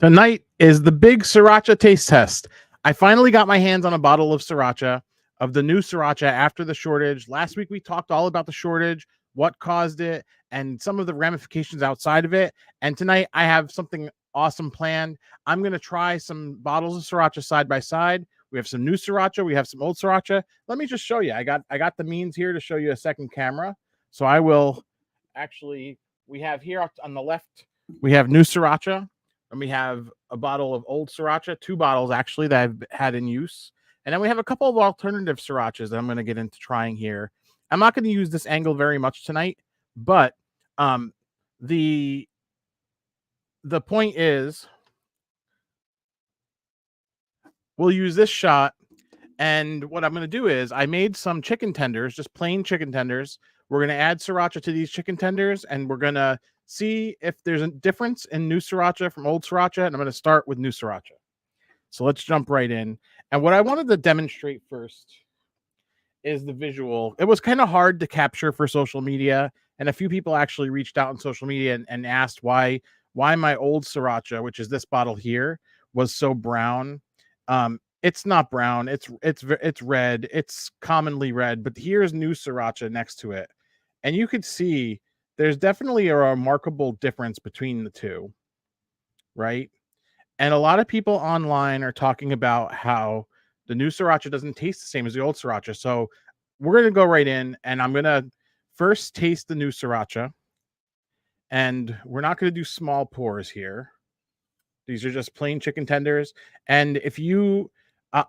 Tonight is the big Sriracha taste test. I finally got my hands on a bottle of Sriracha, of the new Sriracha after the shortage. Last week we talked all about the shortage, what caused it, and some of the ramifications outside of it. And tonight I have something awesome planned. I'm going to try some bottles of Sriracha side by side. We have some new Sriracha, we have some old Sriracha. Let me just show you. I got the means here to show you a second camera. So I will actually, we have here on the left, we have new Sriracha. And we have a bottle of old Sriracha, 2 bottles actually that I've had in use. And then we have a couple of alternative Srirachas that I'm going to get into trying here. I'm not going to use this angle very much tonight, but the point is we'll use this shot. And what I'm going to do is I made some chicken tenders, just plain chicken tenders. We're going to add Sriracha to these chicken tenders, and we're going to see if there's a difference in new Sriracha from old Sriracha. And I'm going to start with new Sriracha. So let's jump right in. And what I wanted to demonstrate first is the visual. It was kind of hard to capture for social media. And a few people actually reached out on social media and asked why my old Sriracha, which is this bottle here, was so brown. It's not brown. It's red. It's commonly red, but here's new Sriracha next to it. And you could see there's definitely a remarkable difference between the two, right? And a lot of people online are talking about how the new Sriracha doesn't taste the same as the old Sriracha. So we're going to go right in, and I'm going to first taste the new Sriracha. And we're not going to do small pours here. These are just plain chicken tenders. And if you,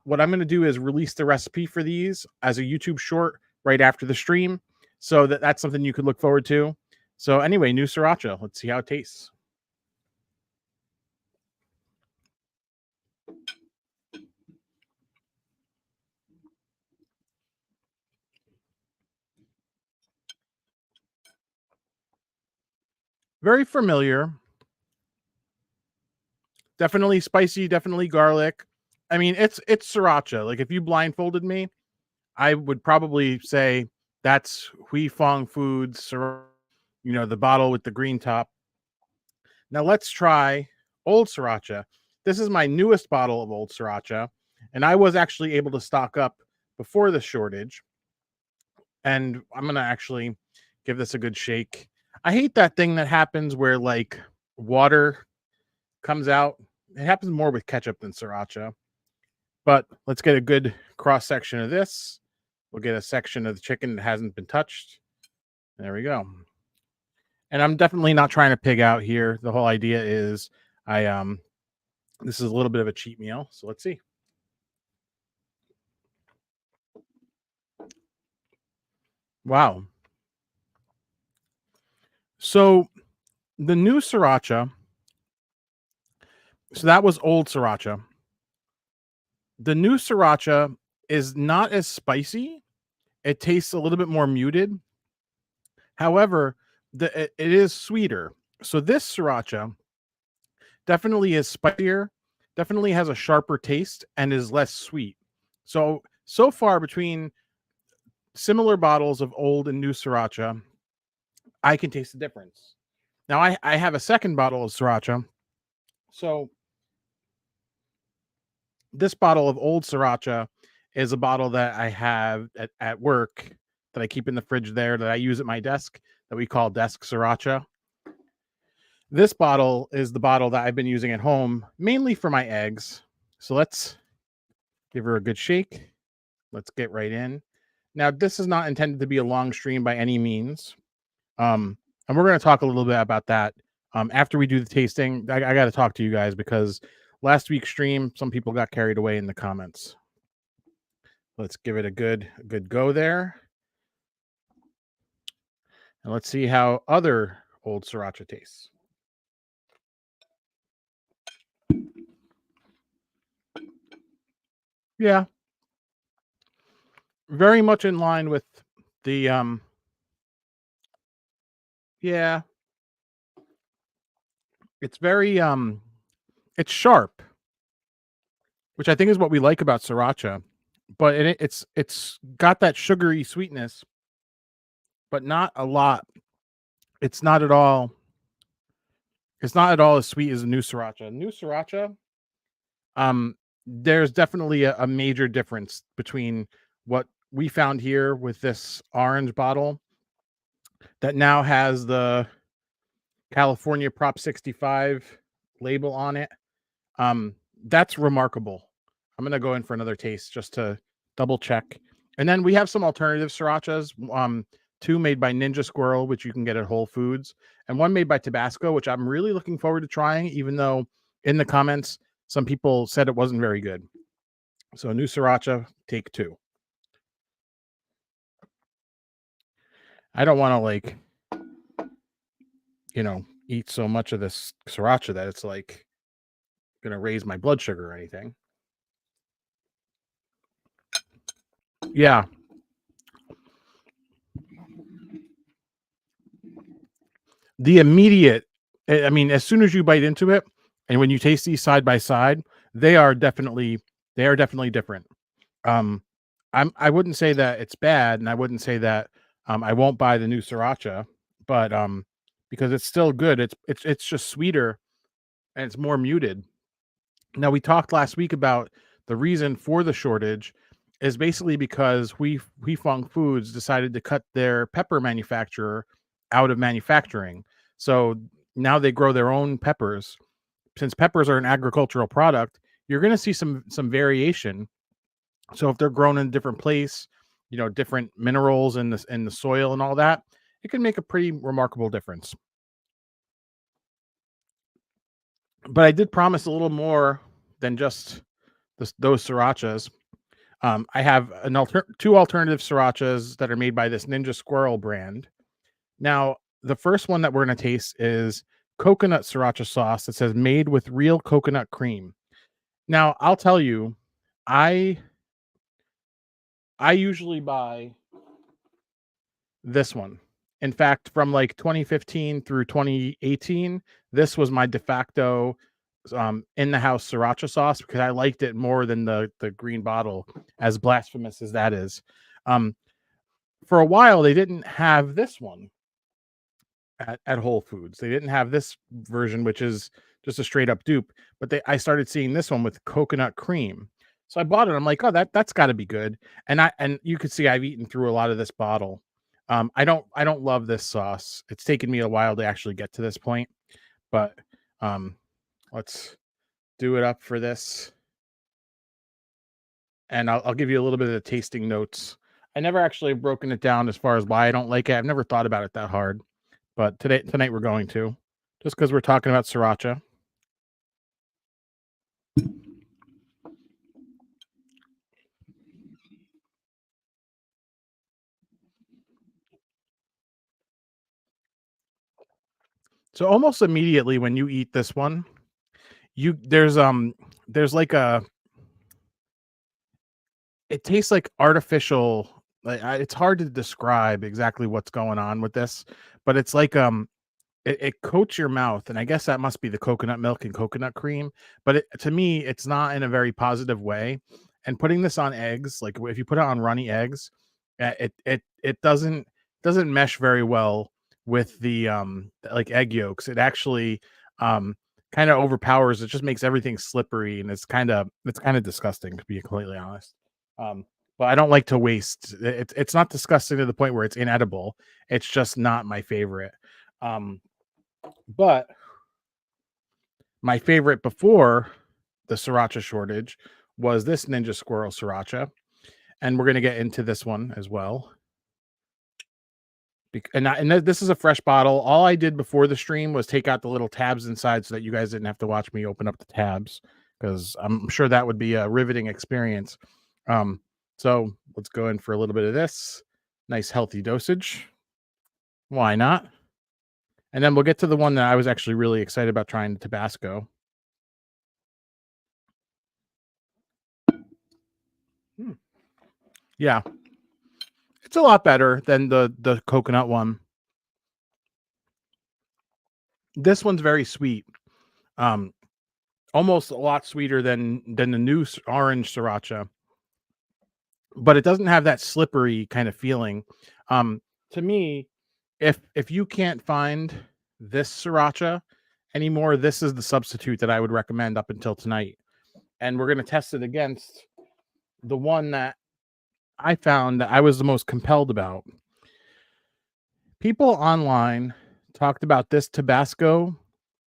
what I'm going to do is release the recipe for these as a YouTube short right after the stream. So that's something you could look forward to. So anyway, new Sriracha. Let's see how it tastes. Very familiar. Definitely spicy, definitely garlic. I mean, it's Sriracha. Like if you blindfolded me, I would probably say that's Hui Fong Foods, you know, the bottle with the green top. Now let's try Old Sriracha. This is my newest bottle of Old Sriracha, and I was actually able to stock up before the shortage. And I'm going to actually give this a good shake. I hate that thing that happens where like water comes out. It happens more with ketchup than Sriracha. But let's get a good cross section of this. We'll get a section of the chicken that hasn't been touched. There we go. And I'm definitely not trying to pig out here. The whole idea is this is a little bit of a cheat meal. So let's see. Wow. So the new Sriracha, so that was old Sriracha. The new Sriracha is not as spicy. It tastes a little bit more muted. However, it is sweeter. So this Sriracha definitely is spicier, definitely has a sharper taste, and is less sweet. So far between similar bottles of old and new Sriracha, I can taste the difference. Now I have a second bottle of Sriracha. So this bottle of old Sriracha is a bottle that I have at work that I keep in the fridge there that I use at my desk that we call desk Sriracha. This bottle is the bottle that I've been using at home, mainly for my eggs. So let's give her a good shake. Let's get right in. Now, this is not intended to be a long stream by any means. And we're going to talk a little bit about that after we do the tasting. I got to talk to you guys because last week's stream, some people got carried away in the comments. Let's give it a good go there. And let's see how other old Sriracha tastes. Yeah. Very much in line with the yeah. It's very it's sharp, which I think is what we like about Sriracha. But it's got that sugary sweetness, but not a lot. It's not at all It's not at all as sweet as a new Sriracha. New Sriracha, there's definitely a major difference between what we found here with this orange bottle that now has the California Prop 65 label on it. Um, that's remarkable. I'm gonna go in for another taste just to double check. And then we have some alternative srirachas. Two made by Ninja Squirrel, which you can get at Whole Foods, and one made by Tabasco, which I'm really looking forward to trying, even though in the comments some people said it wasn't very good. So new sriracha, take two. I don't want to eat so much of this sriracha that it's like gonna raise my blood sugar or anything. Yeah, the immediate, I mean, as soon as you bite into it, and when you taste these side by side, they are definitely different. Um, I wouldn't say that it's bad, and I wouldn't say that I won't buy the new sriracha, but because it's still good. It's just sweeter and it's more muted. Now we talked last week about the reason for the shortage is basically because we Fong Foods decided to cut their pepper manufacturer out of manufacturing. So now they grow their own peppers. Since peppers are an agricultural product, you're going to see some variation. So if they're grown in a different place, different minerals in the soil and all that, it can make a pretty remarkable difference. But I did promise a little more than just those srirachas. I have two alternative srirachas that are made by this Ninja Squirrel brand. Now, the first one that we're going to taste is coconut sriracha sauce that says made with real coconut cream. Now, I'll tell you, I usually buy this one. In fact, from like 2015 through 2018, this was my de facto in the house sriracha sauce because I liked it more than the green bottle, as blasphemous as that is. Um, for a while, they didn't have this one at Whole Foods. They didn't have this version, which is just a straight up dupe. But I started seeing this one with coconut cream. So I bought it. I'm like, oh, that's got to be good. And you could see I've eaten through a lot of this bottle. I don't love this sauce. It's taken me a while to actually get to this point, but let's do it up for this. And I'll give you a little bit of the tasting notes. I never actually have broken it down as far as why I don't like it. I've never thought about it that hard, but tonight we're going to, just because we're talking about sriracha. So almost immediately when you eat this one, there's like it tastes like artificial. Like it's hard to describe exactly what's going on with this, but it's like it coats your mouth, and I guess that must be the coconut milk and coconut cream. But to me, it's not in a very positive way. And putting this on eggs, like if you put it on runny eggs, it doesn't mesh very well with the like egg yolks. It actually kind of overpowers. It just makes everything slippery, and it's kind of disgusting, to be completely honest. Um, but I don't like to waste. It's not disgusting to the point where it's inedible. It's just not my favorite. Um, but my favorite before the Sriracha shortage was this Ninja Squirrel Sriracha, and we're gonna get into this one as well. This is a fresh bottle. All I did before the stream was take out the little tabs inside so that you guys didn't have to watch me open up the tabs, because I'm sure that would be a riveting experience. So let's go in for a little bit of this. Nice healthy dosage. Why not? And then we'll get to the one that I was actually really excited about trying, the Tabasco. Yeah, it's a lot better than the coconut one. This one's very sweet. Almost a lot sweeter than the new orange sriracha, but it doesn't have that slippery kind of feeling. To me, if you can't find this sriracha anymore. This is the substitute that I would recommend up until tonight. And we're going to test it against the one that I found that I was the most compelled about. People online talked about this Tabasco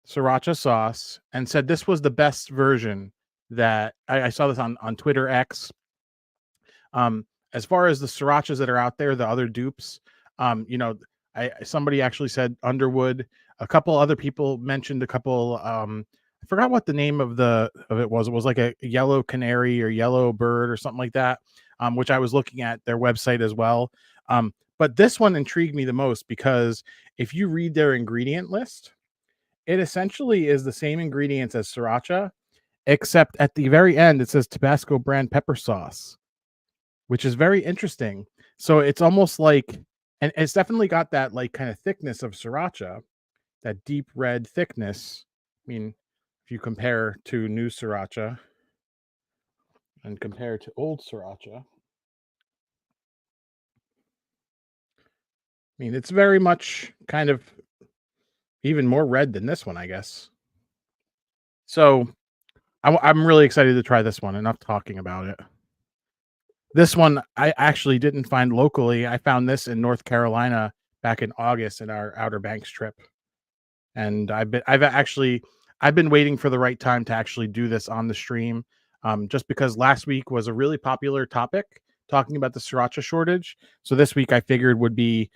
Sriracha sauce and said this was the best version that I saw this on Twitter X. As far as the srirachas that are out there, the other dupes, you know, somebody actually said Underwood. A couple other people mentioned a couple. I forgot what the name of it was. It was like a yellow canary or yellow bird or something like that. Which I was looking at their website as well. But this one intrigued me the most because if you read their ingredient list, it essentially is the same ingredients as sriracha, except at the very end it says Tabasco brand pepper sauce, which is very interesting. So it's almost like, and it's definitely got that like kind of thickness of sriracha, that deep red thickness. I mean, if you compare to new sriracha and compare to old sriracha, I mean, it's very much kind of even more red than this one, I guess. So I'm really excited to try this one. Enough talking about it. This one I actually didn't find locally. I found this in North Carolina back in August in our Outer Banks trip. And I've been waiting for the right time to actually do this on the stream. Just because last week was a really popular topic talking about the Sriracha shortage. So this week I figured would be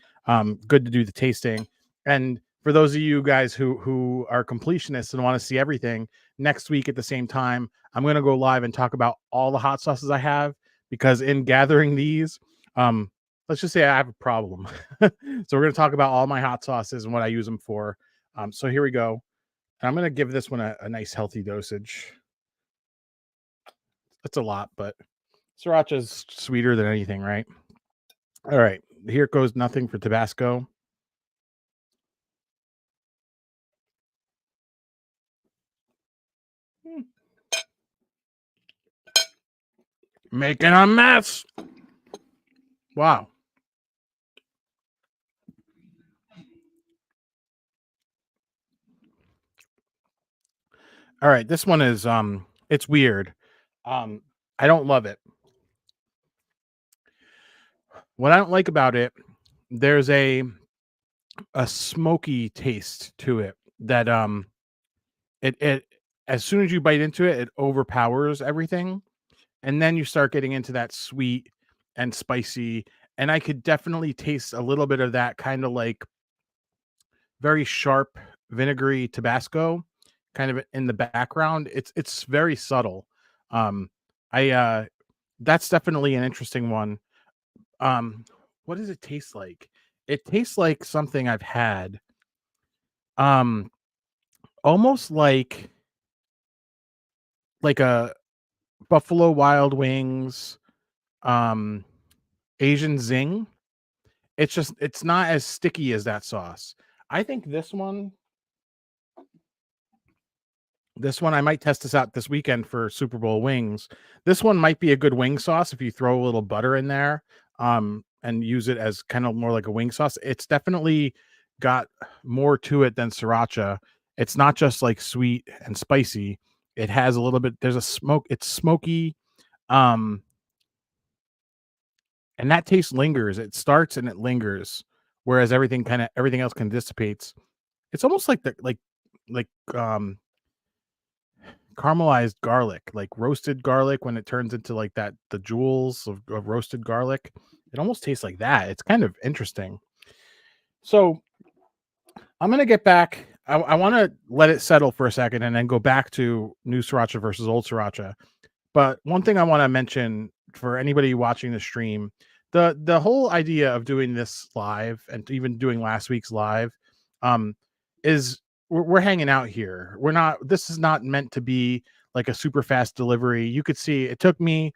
good to do the tasting. And for those of you guys who are completionists and want to see everything, next week at the same time, I'm going to go live and talk about all the hot sauces I have, because in gathering these, let's just say I have a problem. So we're going to talk about all my hot sauces and what I use them for. So here we go. And I'm going to give this one a nice healthy dosage. That's a lot, but Sriracha's sweeter than anything, right? All right. Here goes nothing for Tabasco. Making a mess. Wow. All right. This one is it's weird. I don't love it. What I don't like about it, there's a smoky taste to it that it as soon as you bite into it, it overpowers everything. And then you start getting into that sweet and spicy. And I could definitely taste a little bit of that kind of like very sharp vinegary Tabasco kind of in the background. It's very subtle. Um I That's definitely an interesting one. What does it taste like? It tastes like something I've had. Um Almost like a Buffalo Wild Wings um Asian zing. It's not as sticky as that sauce. I think this one I might test this out this weekend for Super Bowl wings. This one might be a good wing sauce if you throw a little butter in there, and use it as kind of more like a wing sauce. It's definitely got more to it than sriracha. It's not just like sweet and spicy. It has a little bit, there's a smoke, it's smoky, um, and that taste lingers. It starts and it lingers, whereas everything else kind of dissipates. It's almost like like um caramelized garlic, like roasted garlic when it turns into like that the jewels of roasted garlic. It almost tastes like that. It's kind of interesting. So I'm gonna get back. I want to let it settle for a second and then go back to new sriracha versus old sriracha. But one thing I want to mention for anybody watching the stream, the whole idea of doing this live and even doing last week's live, um, is we're hanging out here. We're not. This is not meant to be like a super fast delivery. You could see it took me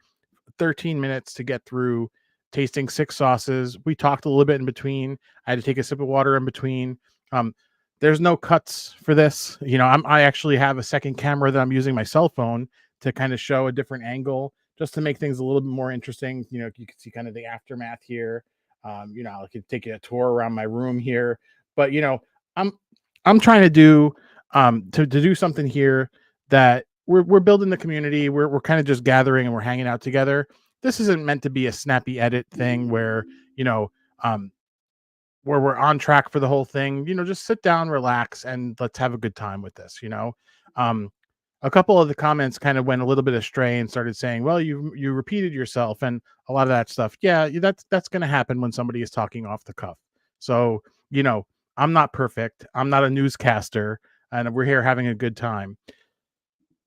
13 minutes to get through tasting 6 sauces. We talked a little bit in between. I had to take a sip of water in between. Um, there's no cuts for this. You know, I actually have a second camera that I'm using my cell phone to kind of show a different angle just to make things a little bit more interesting. You know, you can see kind of the aftermath here. You know, I could take you a tour around my room here, but you know, I'm I'm trying to do to do something here that we're building the community. We're kind of just gathering and we're hanging out together. This isn't meant to be a snappy edit thing where, you know, um, where we're on track for the whole thing. Just sit down, relax, and let's have a good time with this. Um, a couple of the comments kind of went a little bit astray and started saying, "Well, you repeated yourself," and a lot of that stuff. Yeah, that's going to happen when somebody is talking off the cuff. So, you know, I'm not perfect. I'm not a newscaster, and we're here having a good time.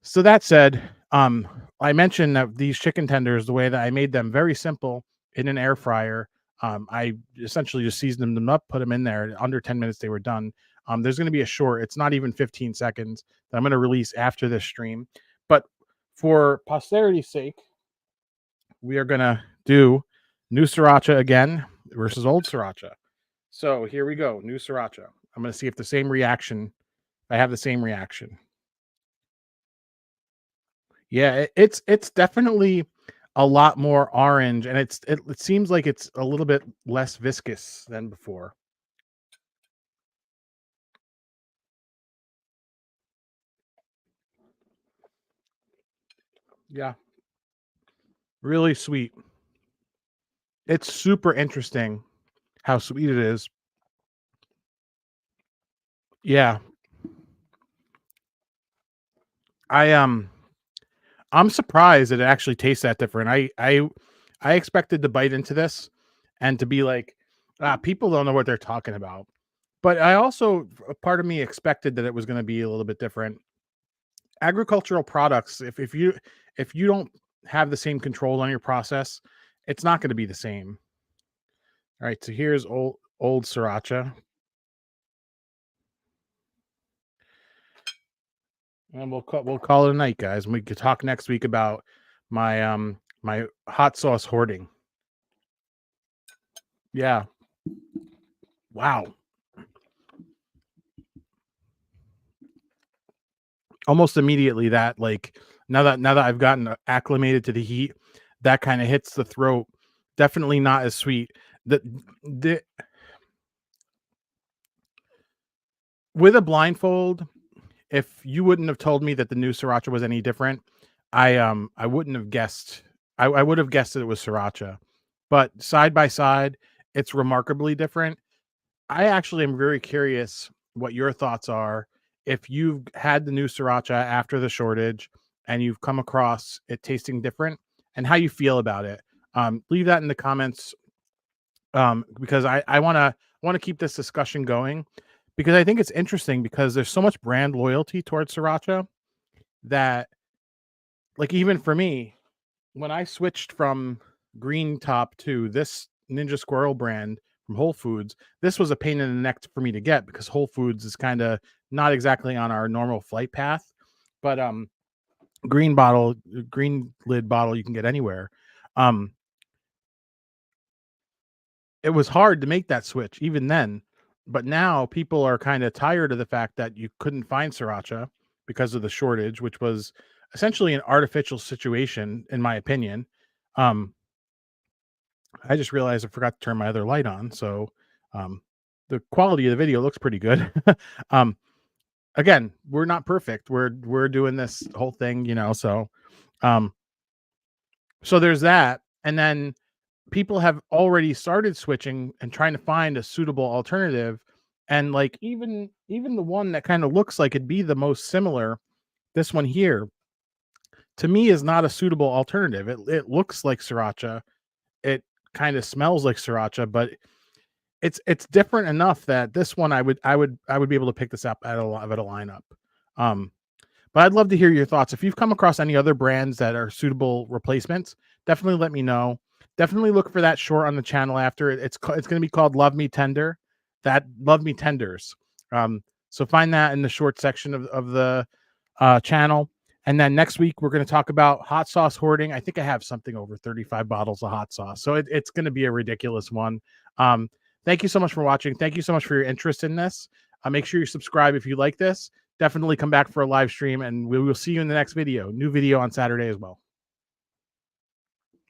So that said, I mentioned that these chicken tenders, the way that I made them, very simple in an air fryer. I essentially just seasoned them up, put them in there. Under 10 minutes, they were done. There's going to be a short, it's not even 15 seconds, that I'm going to release after this stream. But for posterity's sake, we are going to do new Sriracha again versus old Sriracha. So here we go, new Sriracha. I'm going to see if I have the same reaction. Yeah, it's definitely a lot more orange, and it seems like it's a little bit less viscous than before. Yeah, really sweet. It's super interesting how sweet it is. Yeah, I I'm surprised that it actually tastes that different. I expected to bite into this and to be like, people don't know what they're talking about. But I also, a part of me expected that it was going to be a little bit different. Agricultural products, if you don't have the same control on your process, it's not going to be the same. All right, so here's old Sriracha, and we'll call it a night, guys. And we could talk next week about my hot sauce hoarding. Yeah, wow. Almost immediately, that like now that I've gotten acclimated to the heat, that kind of hits the throat. Definitely not as sweet. The With a blindfold, if you wouldn't have told me that the new Sriracha was any different, I wouldn't have guessed. I would have guessed that it was Sriracha, but side by side, it's remarkably different. I actually am very curious what your thoughts are if you've had the new Sriracha after the shortage and you've come across it tasting different and how you feel about it. Leave that in the comments, because I want to keep this discussion going, because I think it's interesting because there's so much brand loyalty towards Sriracha that, like, even for me, when I switched from Green Top to this Ninja Squirrel brand from Whole Foods, this was a pain in the neck for me to get because Whole Foods is kind of not exactly on our normal flight path. But green lid bottle you can get anywhere. Um, it was hard to make that switch even then. But now people are kind of tired of the fact that you couldn't find Sriracha because of the shortage, which was essentially an artificial situation, in my opinion. Um, I just realized I forgot to turn my other light on, so um, the quality of the video looks pretty good. um, Again, we're not perfect. We're doing this whole thing, um, so there's that, and then people have already started switching and trying to find a suitable alternative, and like even the one that kind of looks like it'd be the most similar, this one here, to me is not a suitable alternative. It looks like Sriracha, it kind of smells like Sriracha, but it's different enough that this one I would be able to pick this up out of a lineup. Um, but I'd love to hear your thoughts. If you've come across any other brands that are suitable replacements, definitely let me know. Definitely look for that short on the channel after it. It's going to be called Love Me Tender. That Love Me Tenders. So find that in the short section of the channel. And then next week we're going to talk about hot sauce hoarding. I think I have something over 35 bottles of hot sauce, so it's going to be a ridiculous one. Thank you so much for watching. Thank you so much for your interest in this. Make sure you subscribe if you like this. Definitely come back for a live stream, and we will see you in the next video. New video on Saturday as well.